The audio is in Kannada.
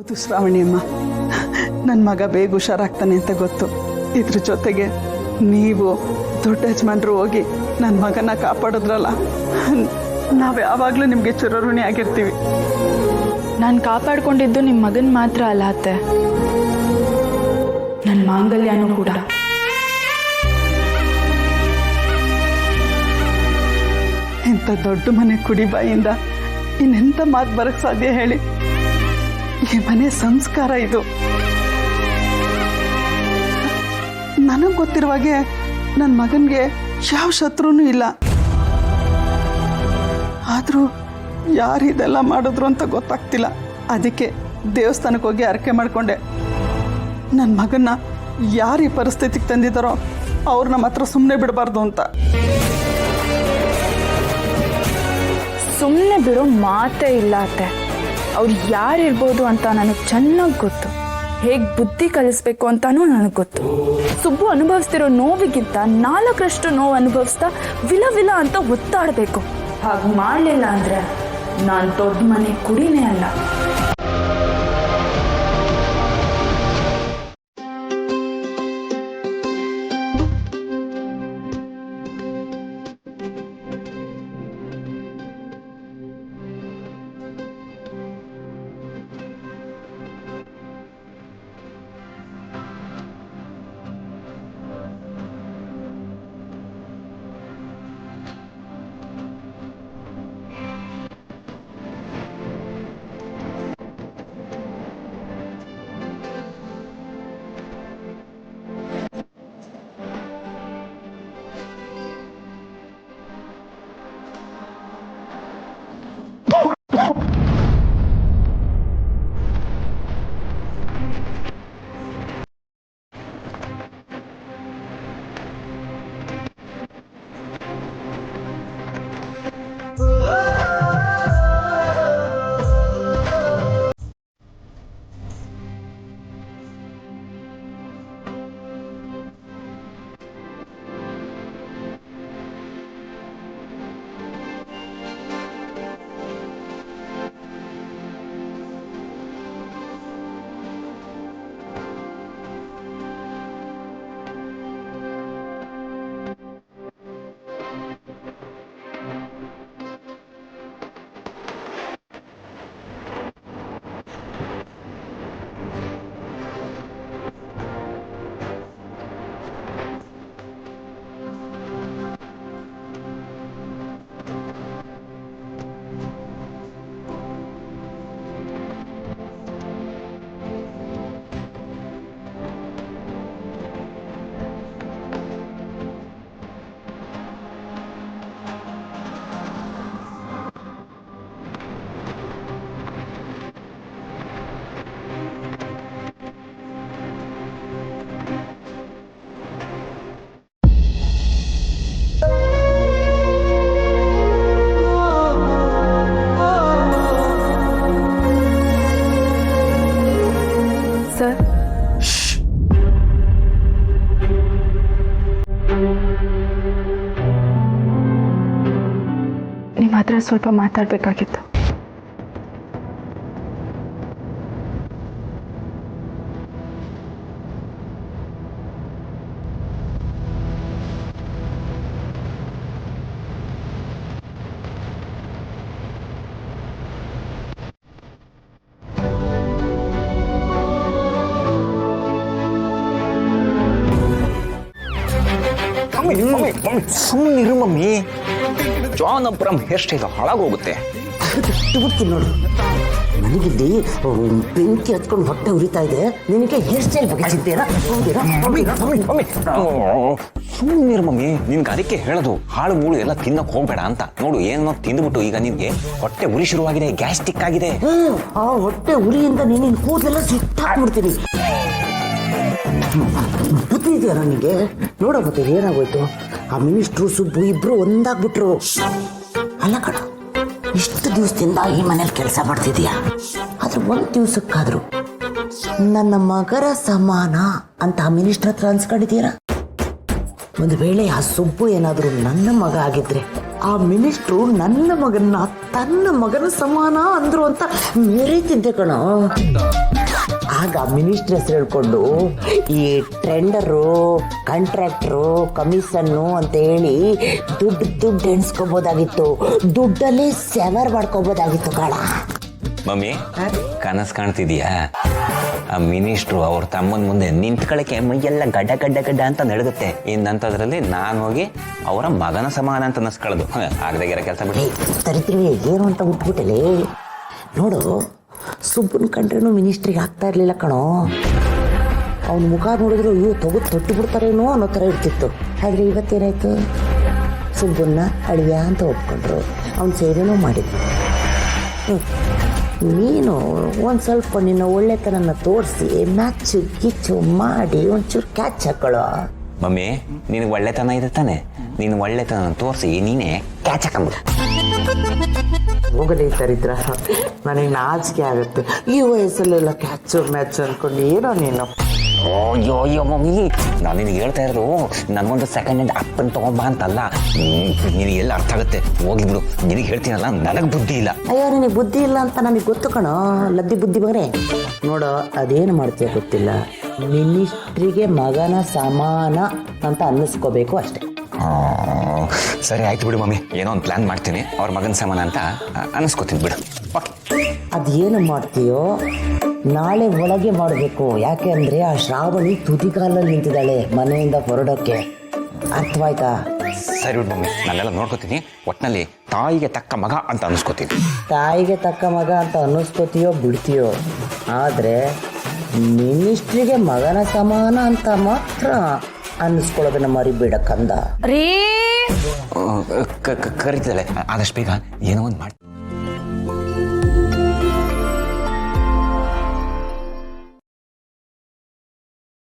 ಹೌದು ಶ್ರಾವಣಿಯಮ್ಮ, ನನ್ನ ಮಗ ಬೇಗ ಹುಷಾರಾಗ್ತಾನೆ ಅಂತ ಗೊತ್ತು. ಇದ್ರ ಜೊತೆಗೆ ನೀವು ದೊಡ್ಡ ಯಜಮಾನ್ರು ಹೋಗಿ ನನ್ನ ಮಗನ ಕಾಪಾಡಿದ್ರಲ್ಲ, ನಾವು ಯಾವಾಗಲೂ ನಿಮಗೆ ಚಿರಋಣಿ ಆಗಿರ್ತೀವಿ. ನಾನು ಕಾಪಾಡ್ಕೊಂಡಿದ್ದು ನಿಮ್ಮ ಮಗನ ಮಾತ್ರ ಅಲ್ಲ ಅತ್ತೆ, ನನ್ನ ಮಾಂಗಲ್ಯನೂ ಕೂಡ. ಇಂಥ ದೊಡ್ಡ ಮನೆ ಕುಡಿಬಾಯಿಂದ ಇನ್ನೆಂಥ ಮಾತು ಬರಕ್ಕೆ ಸಾಧ್ಯ ಹೇಳಿ? ಈ ಮನೆ ಸಂಸ್ಕಾರ ಇದು. ನನಗೆ ಗೊತ್ತಿರುವಾಗೆ ನನ್ನ ಮಗನಿಗೆ ಯಾವ ಶತ್ರುನೂ ಇಲ್ಲ. ಆದರೂ ಯಾರು ಇದೆಲ್ಲ ಮಾಡಿದ್ರು ಅಂತ ಗೊತ್ತಾಗ್ತಿಲ್ಲ. ಅದಕ್ಕೆ ದೇವಸ್ಥಾನಕ್ಕೆ ಹೋಗಿ ಅರಕೆ ಮಾಡಿಕೊಂಡೆ. ನನ್ನ ಮಗನ್ನ ಯಾರು ಈ ಪರಿಸ್ಥಿತಿಗೆ ತಂದಿದ್ದಾರೋ ಅವ್ರನ್ನ ಮಾತ್ರ ಸುಮ್ಮನೆ ಬಿಡಬಾರ್ದು ಅಂತ. ಸುಮ್ಮನೆ ಬಿಡೋ ಮಾತೇ ಇಲ್ಲ ಅತ್ತೆ. ಅವ್ರು ಯಾರಿರ್ಬೋದು ಅಂತ ನನಗೆ ಚೆನ್ನಾಗಿ ಗೊತ್ತು. ಹೇಗೆ ಬುದ್ಧಿ ಕಲಿಸ್ಬೇಕು ಅಂತಾನೂ ನನಗೆ ಗೊತ್ತು. ಸುಬ್ಬು ಅನುಭವಿಸ್ತಿರೋ ನೋವಿಗಿಂತ 4ರಷ್ಟು ನೋವು ಅನುಭವಿಸ್ತಾ ವಿಲ ವಿಲ ಅಂತ ಒತ್ತಾಡಬೇಕು. ಹಾಗೆ ಮಾಡಲಿಲ್ಲ ಅಂದರೆ ನಾನು ದೊಡ್ಡ ಮನೆ ಕುಡಿನೇ ಅಲ್ಲ. ಸರ್, ನಿಮ್ಮ ಹತ್ರ ಸ್ವಲ್ಪ ಮಾತಾಡಬೇಕಾಗಿತ್ತು. ಸುಮ್ಮನಿರು mummy. John Abraham hair style ಹಾಳಾಗೋಗುತ್ತೆ. ಬಿಟ್ಟು ನೋಡು, ನನಗಿಲ್ಲಿ ಬೆಂಕಿ ಹತ್ಕೊಂಡು ಹೊಟ್ಟೆ ಉರಿತಾ ಇದೆ. ನಿನಗೆ ಹೇರ್ ಸ್ಟೈಲ್ ಬಗ್ಗೆ ಚಿಂತೆನಾ? ಸುಮ್ಮನಿರು ಮಮ್ಮಿ. ನಿನ್ಗೆ ಅದಕ್ಕೆ ಹೇಳೋದು ಹಾಳು ಮೂಳು ಎಲ್ಲ ತಿನ್ನಕ್ ಹೋಗ್ಬೇಡ ಅಂತ. ನೋಡು, ಏನೋ ತಿಂದ್ಬಿಟ್ಟು ಈಗ ನಿನ್ಗೆ ಹೊಟ್ಟೆ ಉರಿ ಶುರುವಾಗಿದೆ, ಗ್ಯಾಸ್ಟ್ರಿಕ್ ಆಗಿದೆ. ಆ ಹೊಟ್ಟೆ ಉರಿಯಿಂದ ನೀನು ಕೂದಲೆಲ್ಲ ಸುಟ್ಟಾಕ್ಬಿಡ್ತೀನಿ. ಬುದ್ಧಿ ಇದೆಯಾ ನನಗೆ? ನೋಡೋಗುತ್ತೆ ಏನಾಗೋಯ್ತು. ಆ ಮಿನಿಸ್ಟ್ರು ಸುಬ್ಬು ಇಬ್ರು ಒಂದಾಗ್ಬಿಟ್ರು. ಅಲ್ಲ ಕಣ, ಇಷ್ಟು ದಿವಸದಿಂದ ಈ ಮನೇಲಿ ಕೆಲಸ ಮಾಡ್ತಿದೀಯಾ, ಆದ್ರೆ ಒಂದು ದಿವಸಕ್ಕಾದ್ರು ನನ್ನ ಮಗರ ಸಮಾನ ಅಂತ ಆ ಮಿನಿಸ್ಟ್ರ್ ಹತ್ರ ಅನ್ಸ್ಕೊಂಡಿದ್ದೀರಾ? ಒಂದು ವೇಳೆ ಆ ಸುಬ್ಬು ಏನಾದರೂ ನನ್ನ ಮಗ ಆಗಿದ್ರೆ ಆ ಮಿನಿಸ್ಟ್ರು ನನ್ನ ಮಗನ್ನ ತನ್ನ ಮಗನ ಸಮಾನ ಅಂದ್ರು ಅಂತ ಮೆರೀತಿದ್ದೆ ಕಣೋ. ಆಗ ಮಿನಿಸ್ಟ್ರ್ ಹೆಸರು ಹೇಳ್ಕೊಂಡು ಈ ಟೆಂಡರು, ಕಾಂಟ್ರಾಕ್ಟ್ರು, ಕಮಿಷನ್ನು ಅಂತ ಹೇಳಿ ದುಡ್ಡು ಎಣಿಸ್ಕೋಬೋದಾಗಿತ್ತು, ದುಡ್ಡಲ್ಲೇ ಸೆವರ್ ಮಾಡ್ಕೋಬೋದಾಗಿತ್ತು ಕಣ. ಮಮ್ಮಿ ಕನಸು ಕಾಣ್ತಿದೀಯಾ? ಆ ಮಿನಿಸ್ಟ್ರು ಅವ್ರ ತಮ್ಮನ ಮುಂದೆ ನಿಂತ್ಕೊಳ್ಳಕ್ಕೆ ಮೈಯೆಲ್ಲ ಗಡ್ಡ ಗಡ್ಡ ಗಡ್ಡ ಅಂತ ನಡಗುತ್ತೆ. ಇನ್ನಂಥದ್ರಲ್ಲಿ ನಾನು ಹೋಗಿ ಅವರ ಮಗನ ಸಮಾನ ಅಂತ ನಸ್ಕೊಳ್ಳೋದು ಆಗದಾಗಿರೋ ಕೆಲಸ ಬಿಡಿ. ತರಿತೀವಿ ಏನು ಅಂತ ಉಟ್ಬಿಟ್ಟಲೆ. ನೋಡು, ಸುಬ್ಬನ ಕಂಡ್ರೇನು ಮಿನಿಸ್ಟ್ರಿಗೆ ಆಗ್ತಾ ಇರಲಿಲ್ಲ ಕಣೋ. ಅವ್ನ ಮುಖ ನೋಡಿದ್ರು ಅಯ್ಯೋ ತೊಟ್ಟು ಬಿಡ್ತಾರೇನೋ ಅನ್ನೋ ಥರ ಇರ್ತಿತ್ತು. ಆದರೆ ಇವತ್ತೇನಾಯ್ತು, ಸುಬ್ಬನ್ನ ಅಳಿಯ ಅಂತ ಒಪ್ಕೊಂಡ್ರು, ಅವ್ನ ಸೇವೆನೂ ಮಾಡಿದ್ರು. ನೀನು ಒಂದು ಸ್ವಲ್ಪ ನಿನ್ನ ಒಳ್ಳೆತನನ ತೋರಿಸಿ ಮ್ಯಾಚು ಗಿಚ್ಚು ಮಾಡಿ ಒಂಚೂರು ಕ್ಯಾಚ್ ಹಾಕೊಳ್ಳೋ. ಮಮ್ಮಿ ನಿನಗೆ ಒಳ್ಳೆತನ ಇದೆ ತಾನೆ, ನೀನು ಒಳ್ಳೆತನ ತೋರಿಸಿ ನೀನೇ ಕ್ಯಾಚ್ ಹಾಕೊಂಬಿಡು. ಹೋಗದೆ ತರಿದ್ರ, ನನಗೆ ನಾಚಿಕೆ ಆಗುತ್ತೆ ಈ ವಯಸ್ಸಲ್ಲೆಲ್ಲ ಕ್ಯಾಚು ಮ್ಯಾಚು ಅನ್ಕೊಂಡು. ಏನೋ ನೀನು ಅಯ್ಯೋ ಅಯ್ಯೋ ಮಮ್ಮಿ, ನಾನು ನಿನಗೆ ಹೇಳ್ತಾ ಇರೋದು ನನಗೊಂದು ಸೆಕೆಂಡ್ ಹ್ಯಾಂಡ್ ಅಪ್ಪನ್ ತಗೊಂಬಾ ಅಂತಲ್ಲ. ನಿನಗೆ ಎಲ್ಲ ಅರ್ಥ ಆಗುತ್ತೆ, ಹೋಗ್ಲಿ ಬಿಡು. ನಿನಗೆ ಹೇಳ್ತೀನಲ್ಲ, ನನಗೆ ಬುದ್ಧಿ ಇಲ್ಲ. ಅಯ್ಯೋ ನಿನಗೆ ಬುದ್ಧಿ ಇಲ್ಲ ಅಂತ ನನಗೆ ಗೊತ್ತು ಕಣೋ, ಲದ್ದಿ ಬುದ್ಧಿ ಬಗ್ರೆ. ನೋಡೋ, ಅದೇನು ಮಾಡ್ತೀಯ ಗೊತ್ತಿಲ್ಲ, ಮಿನಿಸ್ಟ್ರಿಗೆ ಮಗನ ಸಮಾನ ಅಂತ ಅನ್ನಿಸ್ಕೋಬೇಕು ಅಷ್ಟೆ. ಸರಿ ಆಯ್ತು ಬಿಡು ಮಮ್ಮಿ, ಏನೋ ಒಂದು ಪ್ಲಾನ್ ಮಾಡ್ತೀನಿ, ಅವ್ರ ಮಗನ ಸಮಾನ ಅಂತ ಅನ್ನಿಸ್ಕೋತೀನಿ ಬಿಡು. ಓಕೆ, ಅದೇನು ಮಾಡ್ತೀಯೋ ನಾಳೆ ಒಳಗೆ ಮಾಡಬೇಕು. ಯಾಕೆ ಅಂದರೆ ಆ ಶ್ರಾವಣಿ ತುದಿಗಾಲಲ್ಲಿ ನಿಂತಿದ್ದಾಳೆ ಮನೆಯಿಂದ ಹೊರಡೋಕ್ಕೆ. ಅರ್ಥವಾಯ್ತಾ? ಸರಿ ಬಿಡು ಮಮ್ಮಿ, ನಾನೆಲ್ಲ ನೋಡ್ಕೋತೀನಿ. ಒಟ್ಟಿನಲ್ಲಿ ತಾಯಿಗೆ ತಕ್ಕ ಮಗ ಅಂತ ಅನ್ನಿಸ್ಕೋತೀನಿ. ತಾಯಿಗೆ ತಕ್ಕ ಮಗ ಅಂತ ಅನ್ನಿಸ್ಕೋತೀಯೋ ಬಿಡ್ತೀಯೋ, ಆದರೆ ಮಿನಿಸ್ಟ್ರಿಗೆ ಮಗನ ಸಮಾನ ಅಂತ ಮಾತ್ರ ಅನ್ನಿಸ್ಕೊಳ್ಳೋದನ್ನ ಮರಿಬೇಡ ಕಂದ. ರೀ ಕರಿತಿದ್ದಾಳೆ, ಆದಷ್ಟು ಬೇಗ ಏನೋ ಒಂದು ಮಾಡಿ.